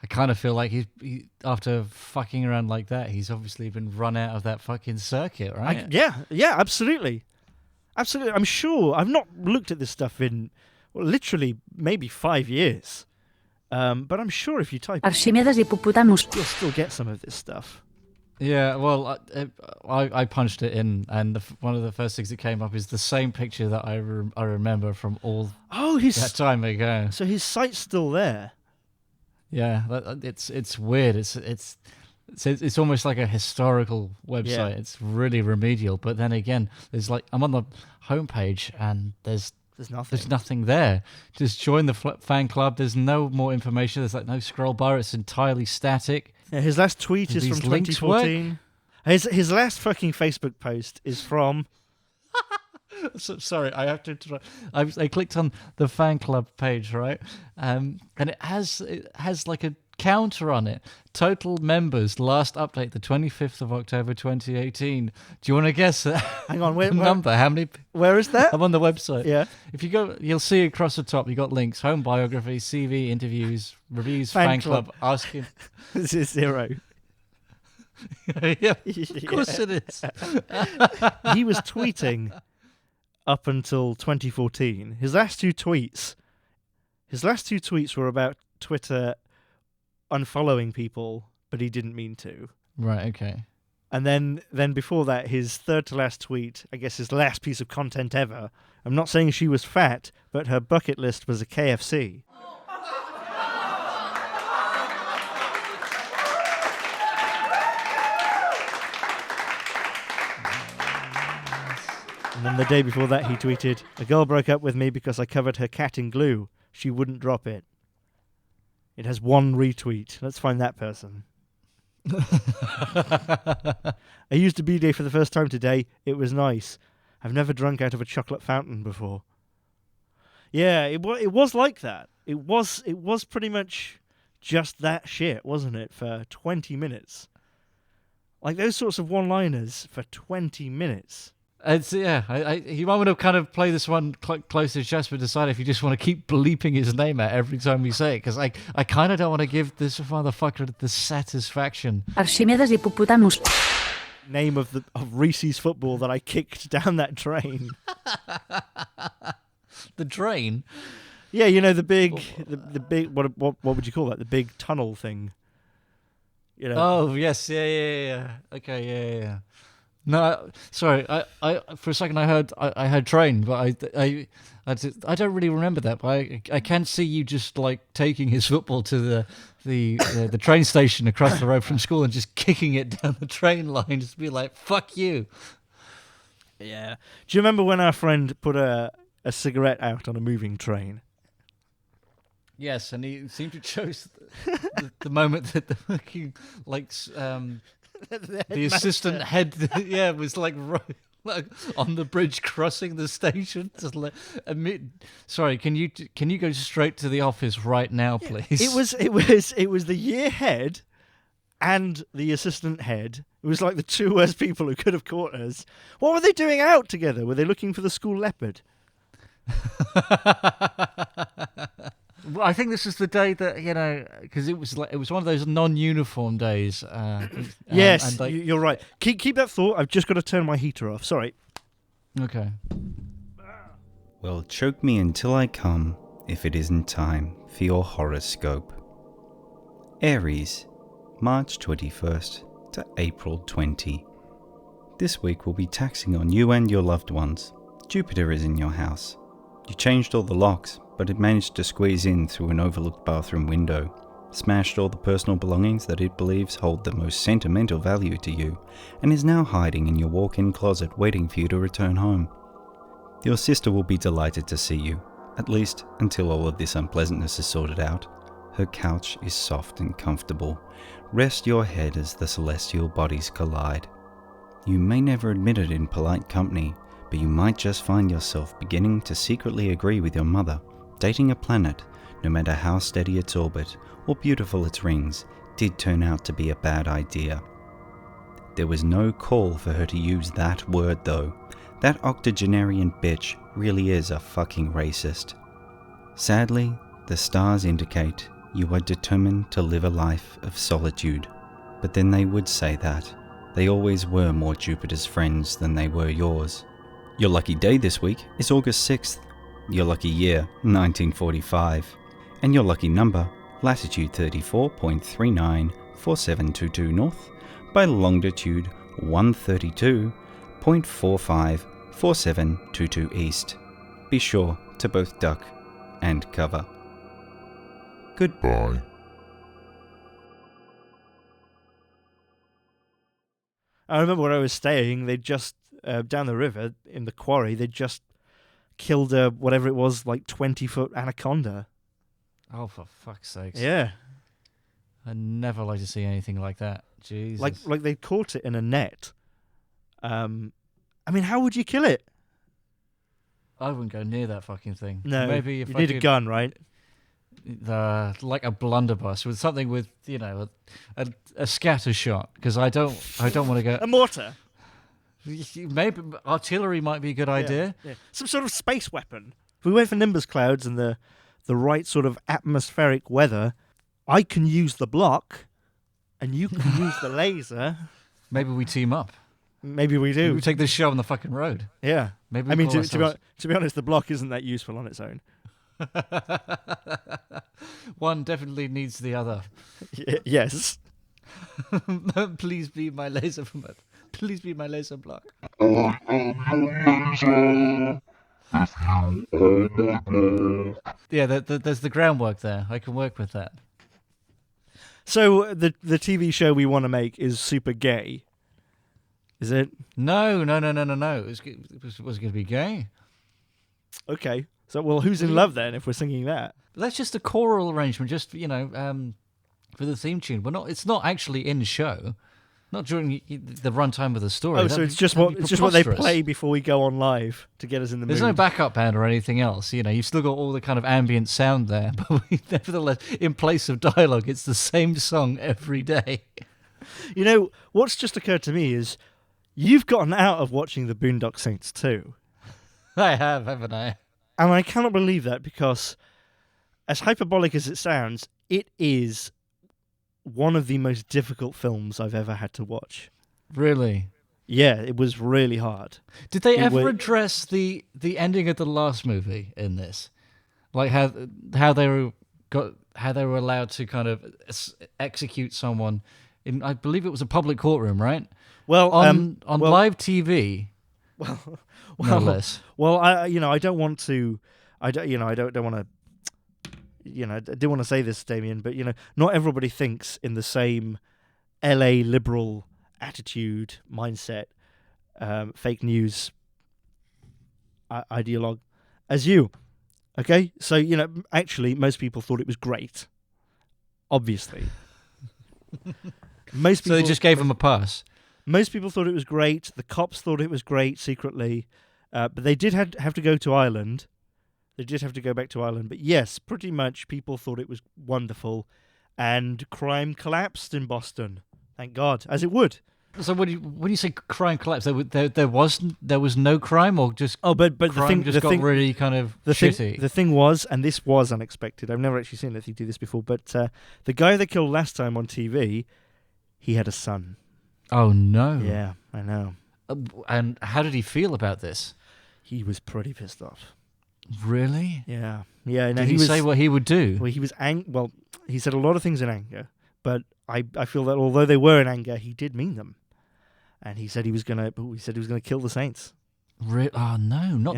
I kind of feel like he after fucking around like that, he's obviously been run out of that fucking circuit, right? Yeah, absolutely. I'm sure. I've not looked at this stuff in literally maybe 5 years, but I'm sure if you type Archimedes Hippopotamus. you'll still get some of this stuff. Yeah, well, I punched it in, and one of the first things that came up is the same picture that I remember from all that time ago. So his site's still there. Yeah, it's weird. It's almost like a historical website. Yeah. It's really remedial. But then again, there's like I'm on the homepage and there's nothing there. Just join the fan club. There's no more information. There's like no scroll bar. It's entirely static. Yeah, his last tweet is from 2014. His last fucking Facebook post is from... Sorry, I have to try. I clicked on the fan club page, right? And it has like a counter on it. Total members, last update, the 25th of October 2018. Do you want to guess Hang on, the number? How many? Where is that? I'm on the website. Yeah. If you go, you'll see across the top, you got links, home biography, CV, interviews, reviews, fan club, asking. This is 0. Yeah, of course it is. He was tweeting up until 2014. His last two tweets were about Twitter unfollowing people, but he didn't mean to. Right, okay. And then before that, his third to last tweet, I guess his last piece of content ever. I'm not saying she was fat, but her bucket list was a KFC. And then the day before that, he tweeted, "A girl broke up with me because I covered her cat in glue. She wouldn't drop it." It has 1 retweet. Let's find that person. I used a bidet for the first time today. It was nice. I've never drunk out of a chocolate fountain before. Yeah, it was like that. It was pretty much just that shit, wasn't it, for 20 minutes? Like those sorts of one-liners for 20 minutes. It's you might want to kind of play this one close to chest, but decide if you just want to keep bleeping his name out every time we say it, because I kind of don't want to give this motherfucker the satisfaction. Archimedes Hippopotamus. Name of Reese's football that I kicked down that drain. The drain? Yeah, you know the big what would you call that? The big tunnel thing. You know. Oh yes, yeah. Okay, yeah. No, sorry. I for a second I heard train, but I don't really remember that. But I can see you just like taking his football to the train station across the road from school and just kicking it down the train line, just be like, "Fuck you." Yeah. Do you remember when our friend put a cigarette out on a moving train? Yes, and he seemed to chose the moment that the fucking the assistant head, was like on the bridge crossing the station. Just sorry, can you go straight to the office right now, please? It was the year head and the assistant head. It was like the two worst people who could have caught us. What were they doing out together? Were they looking for the school leopard? Well, I think this is the day that because it was one of those non-uniform days. Yes, and you're right. Keep that thought. I've just got to turn my heater off. Sorry. Okay. Well, choke me until I come, if it isn't time for your horoscope. Aries, March 21st to April 20. This week will be taxing on you and your loved ones. Jupiter is in your house. You changed all the locks, but it managed to squeeze in through an overlooked bathroom window, smashed all the personal belongings that it believes hold the most sentimental value to you, and is now hiding in your walk-in closet waiting for you to return home. Your sister will be delighted to see you, at least until all of this unpleasantness is sorted out. Her couch is soft and comfortable. Rest your head as the celestial bodies collide. You may never admit it in polite company, but you might just find yourself beginning to secretly agree with your mother. Dating a planet, no matter how steady its orbit or beautiful its rings, did turn out to be a bad idea. There was no call for her to use that word though. That octogenarian bitch really is a fucking racist. Sadly, the stars indicate you are determined to live a life of solitude. But then they would say that. They always were more Jupiter's friends than they were yours. Your lucky day this week is August 6th. Your lucky year, 1945. And your lucky number, latitude 34.394722 north by longitude 132.454722 east. Be sure to both duck and cover. Goodbye. I remember where I was staying. They just down the river in the quarry. They just killed a whatever it was, like 20-foot anaconda. Oh, for fuck's sakes! Yeah, I never like to see anything like that. Jesus. like they caught it in a net. I mean, how would you kill it? I wouldn't go near that fucking thing. No, maybe if you I need could, a gun, right? Like a blunderbuss with something with a scatter shot, because I don't want to go. A mortar. Maybe artillery might be a good idea. Yeah. Some sort of space weapon. If we wait for nimbus clouds and the right sort of atmospheric weather, I can use the block, and you can use the laser. Maybe we team up. Maybe we do. Maybe we take this show on the fucking road. Yeah. Maybe. I mean, to be honest, the block isn't that useful on its own. One definitely needs the other. Yes. Please be my laser. Please be my laser block. Yeah, there's the groundwork there. I can work with that. So the TV show we want to make is super gay. Is it? No. Was it going to be gay? Okay. So, well, who's in love then if we're singing that? That's just a choral arrangement, just for the theme tune. It's not actually in the show. Not during the runtime of the story. Oh, so it's just what they play before we go on live to get us in the mood. There's no backup band or anything else. You've still got all the kind of ambient sound there, but nevertheless, in place of dialogue, it's the same song every day. What's just occurred to me is you've gotten out of watching the Boondock Saints too. I have, haven't I? And I cannot believe that, because as hyperbolic as it sounds, it is one of the most difficult films I've ever had to watch. Really? Yeah, it was really hard. Did they ever address the ending of the last movie in this? Like how they were allowed to kind of execute someone in, I believe it was a public courtroom, right? Well, on live TV. Well, no less. Well, I don't want to. I do want to say this, Damien, but not everybody thinks in the same LA liberal attitude, mindset, fake news ideologue as you. Okay, so actually, most people thought it was great. Obviously, most people. So they just gave him a pass. Most people thought it was great. The cops thought it was great secretly, but they did have to go to Ireland. They did have to go back to Ireland. But yes, pretty much people thought it was wonderful, and crime collapsed in Boston. Thank God, as it would. So when you say crime collapsed, there was no crime, or just but crime got really kind of shitty. The thing was, and this was unexpected. I've never actually seen anything do this before. But the guy they killed last time on TV, he had a son. Oh no! Yeah, I know. And how did he feel about this? He was pretty pissed off. Really? Yeah. No, did he say what he would do? Well, he was he said a lot of things in anger, but I feel that although they were in anger, he did mean them. And he said he was gonna kill the Saints. Oh no, not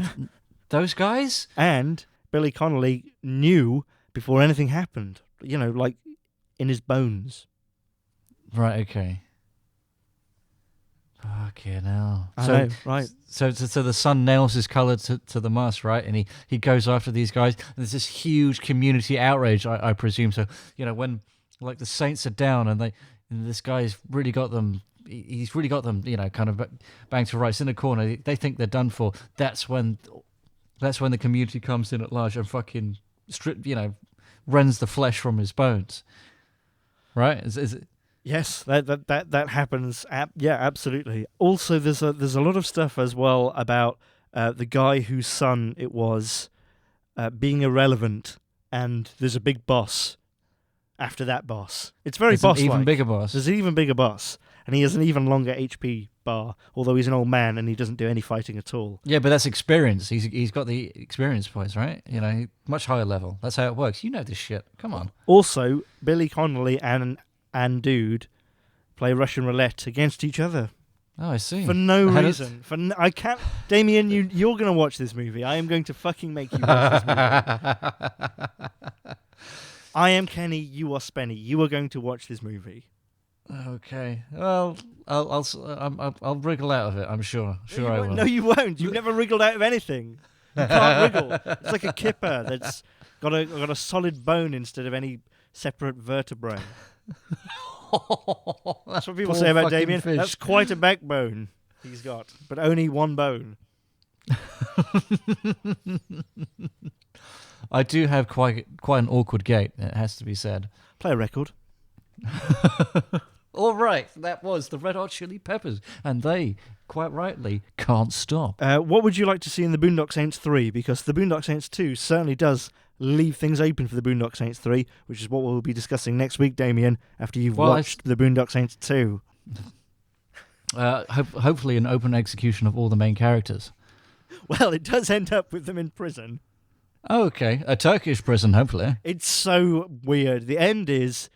those guys. And Billy Connolly knew before anything happened. Like in his bones. Right. Okay. Fucking hell. I know, right. So the son nails his colour to the mast, right? And he goes after these guys. And there's this huge community outrage, I presume. So, when like the Saints are down and this guy's really got them, he's really got them, kind of banged to rights in a corner. They think they're done for. That's when the community comes in at large and fucking rends the flesh from his bones. Right? Is it? Yes, that happens. Yeah, absolutely. Also, there's a lot of stuff as well about the guy whose son it was being irrelevant, and there's a big boss after that boss. It's very boss-like. An even bigger boss. There's an even bigger boss, and he has an even longer HP bar, although he's an old man and he doesn't do any fighting at all. Yeah, but that's experience. He's got the experience points, right? Much higher level. That's how it works. You know this shit. Come on. Also, Billy Connolly and Dude play Russian roulette against each other. Oh, I see. For no reason. I can't. Damien, you're going to watch this movie. I am going to fucking make you watch this movie. I am Kenny. You are Spenny. You are going to watch this movie. Okay. Well, I'll wriggle out of it. I'm sure. I will. No, you won't. You've never wriggled out of anything. You can't wriggle. It's like a kipper that's got a solid bone instead of any separate vertebrae. That's what people say about Damien. Fish. That's quite a backbone he's got, but only one bone. I do have quite an awkward gait, it has to be said. Play a record. All right, that was the Red Hot Chili Peppers, and they, quite rightly, can't stop. What would you like to see in the Boondock Saints 3? Because the Boondock Saints 2 certainly does leave things open for the Boondock Saints 3, which is what we'll be discussing next week, Damien, after you've watched the Boondock Saints 2. Hopefully an open execution of all the main characters. Well, it does end up with them in prison. Oh, okay. A Turkish prison, hopefully. It's so weird. The end is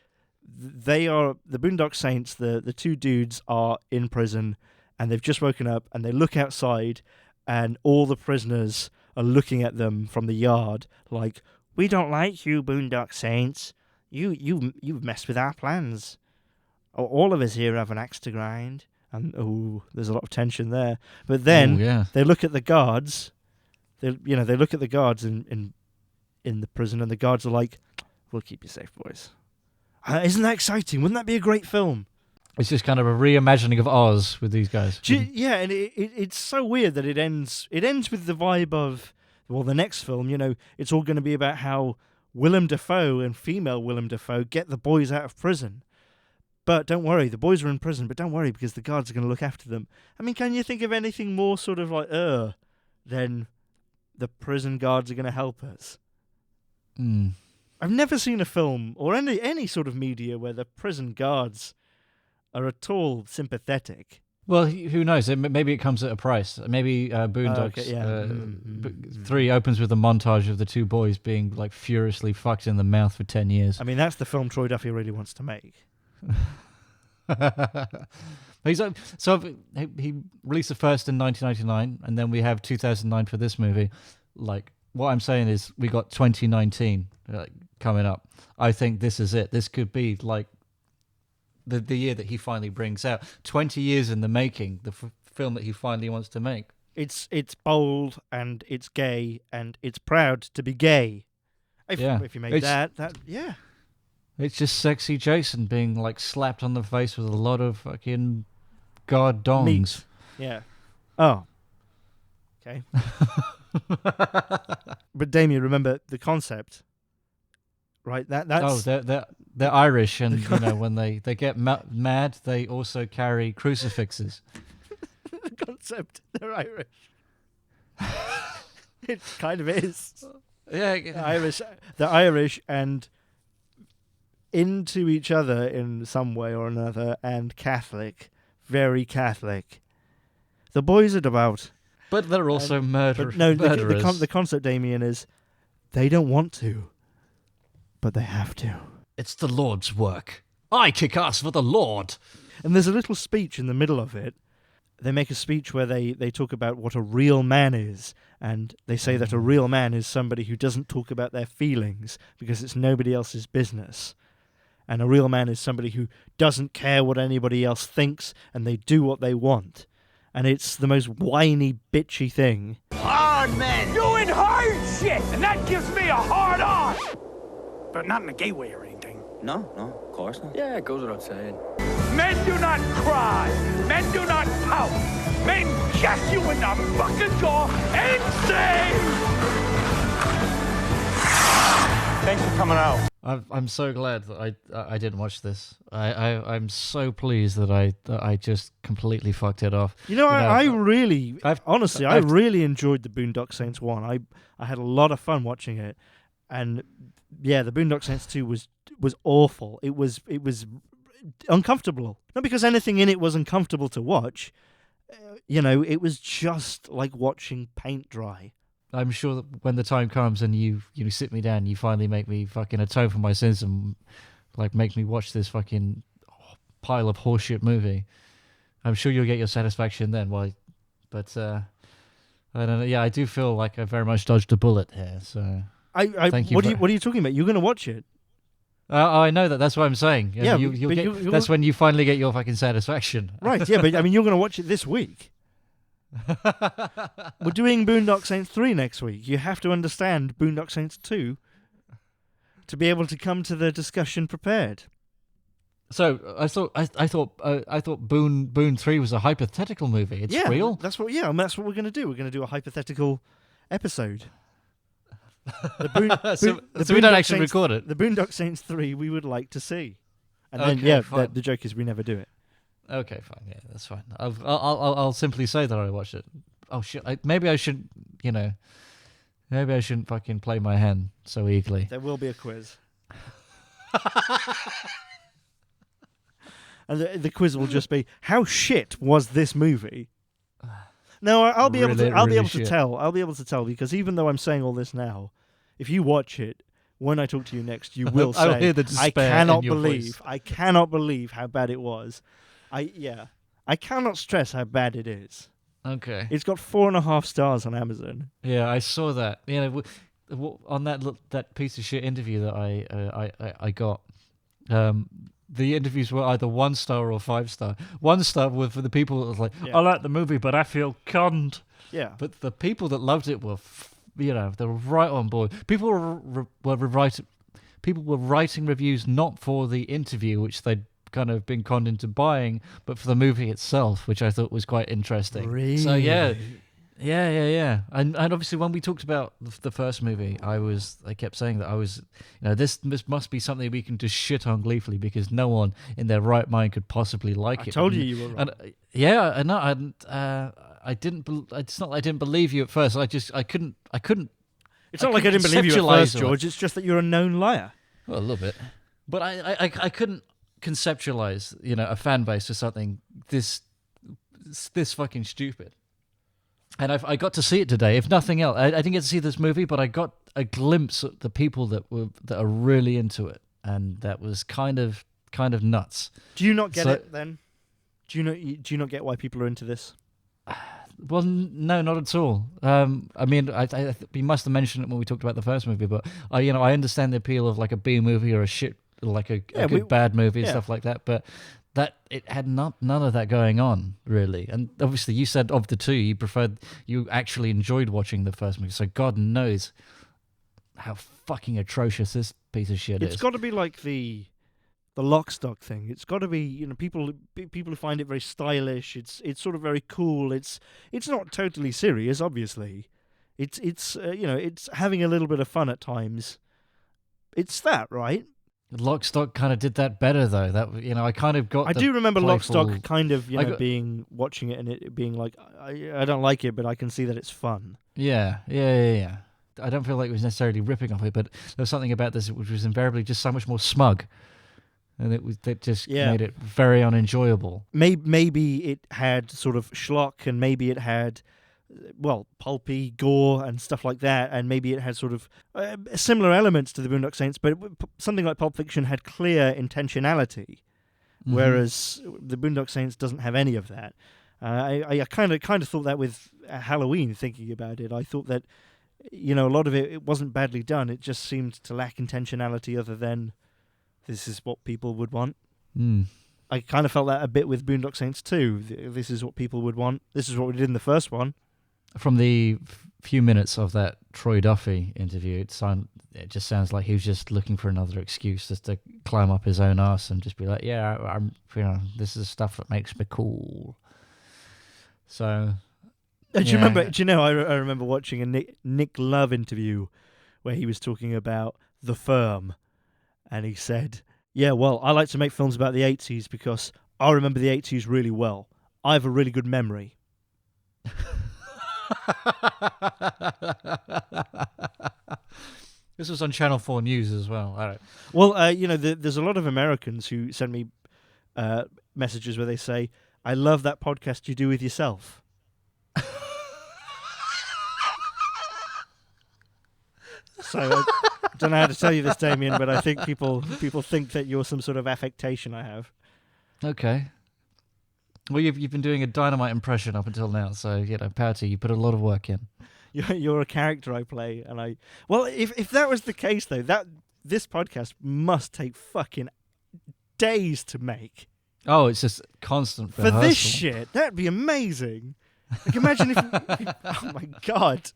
they are the Boondock Saints, the two dudes are in prison, and they've just woken up, and they look outside, and all the prisoners are looking at them from the yard like, "We don't like you, Boondock Saints. You've messed with our plans. All of us here have an axe to grind." And there's a lot of tension there. But then they look at the guards. They look at the guards in the prison, and the guards are like, "We'll keep you safe, boys." Isn't that exciting? Wouldn't that be a great film? It's just kind of a reimagining of Oz with these guys. Yeah, and it's so weird that it ends with the vibe of, well, the next film, it's all going to be about how Willem Dafoe and female Willem Dafoe get the boys out of prison. But don't worry, the boys are in prison, but don't worry, because the guards are going to look after them. I mean, can you think of anything more sort of like, than the prison guards are going to help us? I've never seen a film or any sort of media where the prison guards are at all sympathetic. Well, who knows? Maybe it comes at a price. Maybe Boondocks 3 opens with a montage of the two boys being like furiously fucked in the mouth for 10 years. I mean, that's the film Troy Duffy really wants to make. He released the first in 1999, and then we have 2009 for this movie. Like, what I'm saying is we got 2019 coming up. I think this is it. This could be like the year that he finally brings out. 20 years in the making, the film that he finally wants to make. It's bold and it's gay and it's proud to be gay. If you made that yeah. It's just sexy Jason being like slapped on the face with a lot of fucking god dongs. Meat. Yeah. Oh. Okay. But Damien, remember the concept, right? That's they're Irish, and you know when they get mad, they also carry crucifixes. the concept. They're Irish. It kind of is. Yeah, They're Irish and into each other in some way or another, and Catholic, very Catholic. The boys are devout. but they're also murderers. The concept, Damien, is they don't want to, but they have to. It's the Lord's work. I kick ass for the Lord. And there's a little speech in the middle of it. They make a speech where they talk about what a real man is, and they say that a real man is somebody who doesn't talk about their feelings because it's nobody else's business. And a real man is somebody who doesn't care what anybody else thinks, and they do what they want. And it's the most whiny, bitchy thing. Hard man doing hard shit, and that gives me a hard on. But not in a gay way or anything. No, of course not. Yeah, it goes without saying. Men do not cry. Men do not pout. Men jack you in the fucking jaw and say, thanks for coming out. I'm so glad that I didn't watch this. I'm so pleased that I just completely fucked it off. I really enjoyed the Boondock Saints 1. I had a lot of fun watching it, and yeah, the Boondock Saints 2 was awful. It was uncomfortable. Not because anything in it was uncomfortable to watch. It was just like watching paint dry. I'm sure that when the time comes and you sit me down, you finally make me fucking atone for my sins and like make me watch this fucking pile of horseshit movie. I'm sure you'll get your satisfaction then. But I don't know. Yeah, I do feel like I very much dodged a bullet here. So thank you. What are you talking about? You're going to watch it? I know that. That's what I'm saying. Yeah, that's when you finally get your fucking satisfaction. Right. Yeah, but I mean, you're going to watch it this week. We're doing Boondock Saints 3 next week. You have to understand Boondock Saints 2 to be able to come to the discussion prepared. So I thought Boon 3 was a hypothetical movie. It's real. That's what we're going to do. We're going to do a hypothetical episode. So we don't actually record it. The Boondock Saints 3 we would like to see, and okay, then the joke is we never do it. Okay, fine. Yeah, that's fine. I'll simply say that I watched it. Oh shit! Maybe I shouldn't. Maybe I shouldn't fucking play my hand so eagerly. There will be a quiz, and the quiz will just be how shit was this movie. No, I'll be able to tell. I'll be able to tell because even though I'm saying all this now, if you watch it. When I talk to you next, you will say, I'll hear the despair I cannot believe how bad it was. I cannot stress how bad it is. Okay. It's got 4.5 stars on Amazon. Yeah, I saw that. On that piece of shit interview that I got, the interviews were either 1 star or 5 star. 1 star were for the people that was like, I like the movie, but I feel conned. Yeah. But the people that loved it were, they were right on board. People were writing reviews not for the interview, which they'd kind of been conned into buying, but for the movie itself, which I thought was quite interesting. Really? So yeah. And obviously when we talked about the first movie, I kept saying that I was, this must be something we can just shit on gleefully because no one in their right mind could possibly like it. I told you were wrong. I didn't. It's not like I didn't believe you at first. I couldn't. It's not like I didn't believe you at first, George. It's just that you're a known liar. Well, a little bit, but I couldn't conceptualize, a fan base for something this fucking stupid. And I got to see it today. If nothing else, I didn't get to see this movie, but I got a glimpse of the people that are really into it, and that was kind of nuts. Do you not get it then? Do you not get why people are into this? Well, no, not at all. I mean, we must have mentioned it when we talked about the first movie, but I understand the appeal of like a B movie or a shit, like a good bad movie and stuff like that. But that it had none of that going on, really. And obviously, you said of the two, you actually enjoyed watching the first movie. So God knows how fucking atrocious this piece of shit is. It's got to be like the Lock Stock thing. It's got to be, people who find it very stylish. It's sort of very cool. It's not totally serious, obviously. It's having a little bit of fun at times. It's that, right? Lock Stock kind of did that better, though. That I kind of got. I do remember Lock playful... Stock kind of watching it and it being like, I don't like it, but I can see that it's fun. Yeah. I don't feel like it was necessarily ripping off it, but there was something about this which was invariably just so much more smug, and it just made it very unenjoyable. Maybe it had sort of schlock, and maybe it had, pulpy gore and stuff like that, and maybe it had sort of similar elements to the Boondock Saints, but something like Pulp Fiction had clear intentionality, whereas the Boondock Saints doesn't have any of that. I kind of thought that with Halloween, thinking about it. I thought that, a lot of it wasn't badly done. It just seemed to lack intentionality other than this is what people would want. I kind of felt that a bit with Boondock Saints too. This is what people would want. This is what we did in the first one. From the few minutes of that Troy Duffy interview, it just sounds like he was just looking for another excuse just to climb up his own ass and just be like, yeah, this is stuff that makes me cool. So... Do you remember? I remember watching a Nick Love interview where he was talking about The Firm, and he said, "Yeah, well, I like to make films about the 80s because I remember the 80s really well. I have a really good memory." This was on Channel 4 News as well. All right. Well, there's a lot of Americans who send me messages where they say, "I love that podcast you do with yourself." So I don't know how to tell you this, Damien, but I think people think that you're some sort of affectation I have. Okay. Well, you've been doing a dynamite impression up until now, so power to you. You put a lot of work in. You're a character I play, and if that was the case though, this podcast must take fucking days to make. Oh, it's just constant rehearsal. For this shit, that'd be amazing. Like, imagine if oh my god.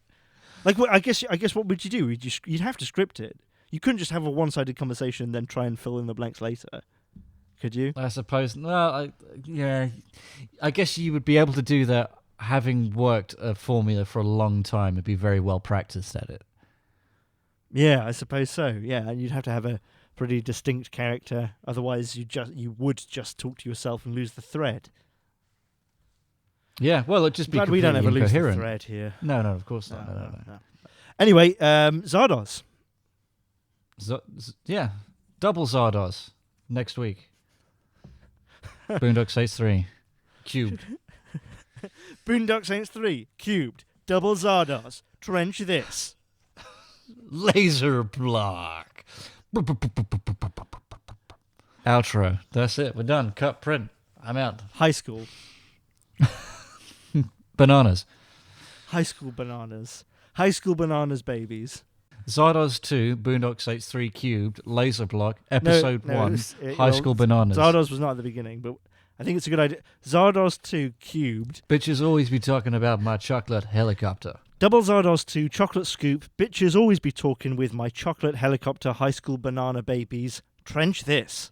Like, I guess what would you do? You'd have to script it. You couldn't just have a one-sided conversation and then try and fill in the blanks later. Could you? I suppose. Well, I guess you would be able to do that having worked a formula for a long time and be very well practiced at it. Yeah, I suppose so. Yeah, and you'd have to have a pretty distinct character. Otherwise, you would just talk to yourself and lose the thread. Yeah, well, it'd just be glad we don't ever lose the incoherent. thread here. No, of course not. No. Anyway, Zardoz. Double Zardoz next week. Boondock Saints 3 cubed. Boondock Saints 3 cubed. Double Zardoz. Trench this. Laser block. Outro. That's it. We're done. Cut, print. I'm out. High school. Bananas. High school bananas. High school bananas, babies. Zardoz 2, Boondock Saints 3 cubed, Laser Block, Episode 1, High School Bananas. Zardoz was not at the beginning, but I think it's a good idea. Zardoz 2 cubed. Bitches always be talking about my chocolate helicopter. Double Zardoz 2, Chocolate Scoop. Bitches always be talking with my chocolate helicopter, High School Banana babies. Trench this.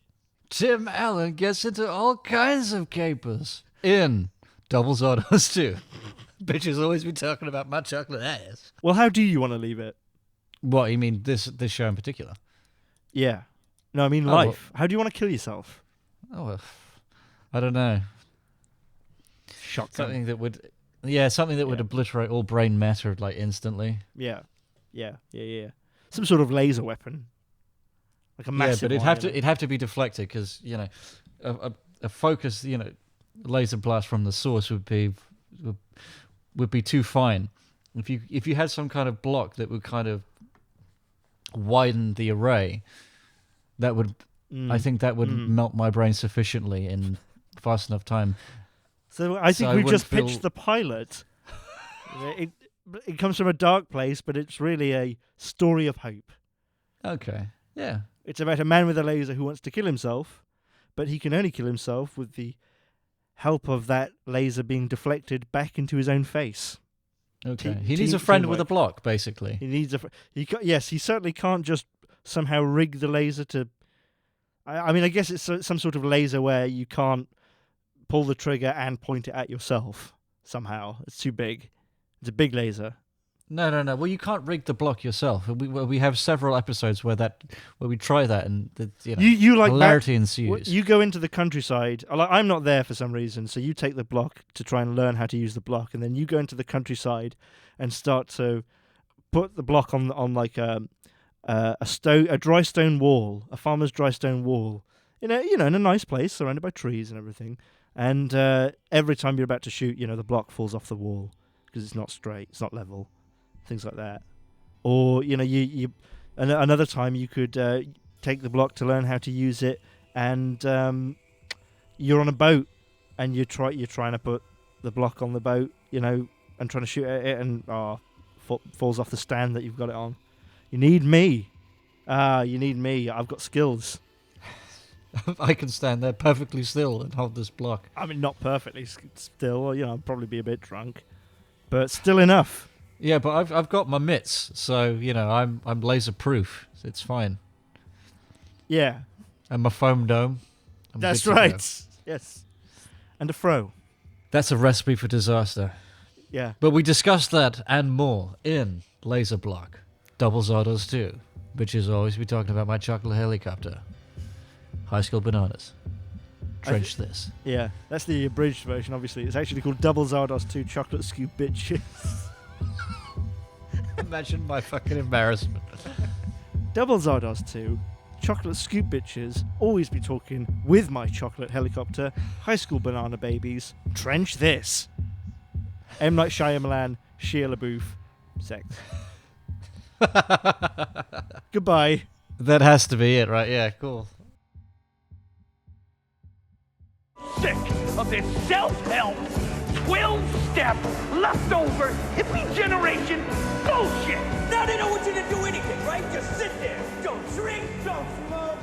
Tim Allen gets into all kinds of capers in Double Zardoz 2. Bitches always be talking about my chocolate ass. Well, how do you want to leave it? What, you mean this show in particular? Yeah. No, I mean life. How do you want to kill yourself? Oh, I don't know. Shotgun. Something that would obliterate all brain matter like instantly. Yeah. Some sort of laser weapon. Like a massive but it'd have to be deflected because, a focus, laser blast from the source would be too fine. If you had some kind of block that would kind of widen the array, that would I think that would melt my brain sufficiently in fast enough time. So I think we just pitched the pilot. It comes from a dark place, but it's really a story of hope. Okay. Yeah. It's about a man with a laser who wants to kill himself, but he can only kill himself with the help of that laser being deflected back into his own face. Okay. He needs a friend with a block, basically. He needs yes, he certainly can't just somehow rig the laser to... I mean, I guess it's some sort of laser where you can't pull the trigger and point it at yourself somehow. It's too big. It's a big laser. No. Well, you can't rig the block yourself. We have several episodes where we try that, and you like hilarity ensues. You go into the countryside. I'm not there for some reason, so you take the block to try and learn how to use the block, and then you go into the countryside and start to put the block on like a dry stone wall, a farmer's dry stone wall, in a nice place surrounded by trees and everything. And every time you're about to shoot, the block falls off the wall because it's not straight, it's not level. Things like that. Or you another time you could take the block to learn how to use it, and you're on a boat and you're trying to put the block on the boat, and trying to shoot at it, and falls off the stand that you've got it on. You need me. You need me. I've got skills. I can stand there perfectly still and hold this block. I mean, not perfectly still. I'll probably be a bit drunk, but still enough. Yeah, but I've got my mitts, so I'm laser proof. It's fine. Yeah, and my foam dome. That's right. Yes, and a fro. That's a recipe for disaster. Yeah, but we discussed that and more in Laser Block, Double Zardos 2, which is always be talking about my chocolate helicopter, High School Bananas. Trench this. Yeah, that's the abridged version. Obviously, it's actually called Double Zardos 2 Chocolate Scoop Bitches. Imagine my fucking embarrassment. Double Zardos 2, Chocolate Scoop Bitches, always be talking with my chocolate helicopter, High School Banana Babies, Trench this. M. Night Shyamalan, Shia LaBeouf, sex. Goodbye. That has to be it, right? Yeah, cool. Sick of this self-help, 12-step, leftover, hippie generation bullshit! Now they don't want you to do anything, right? Just sit there. Don't drink, don't smoke,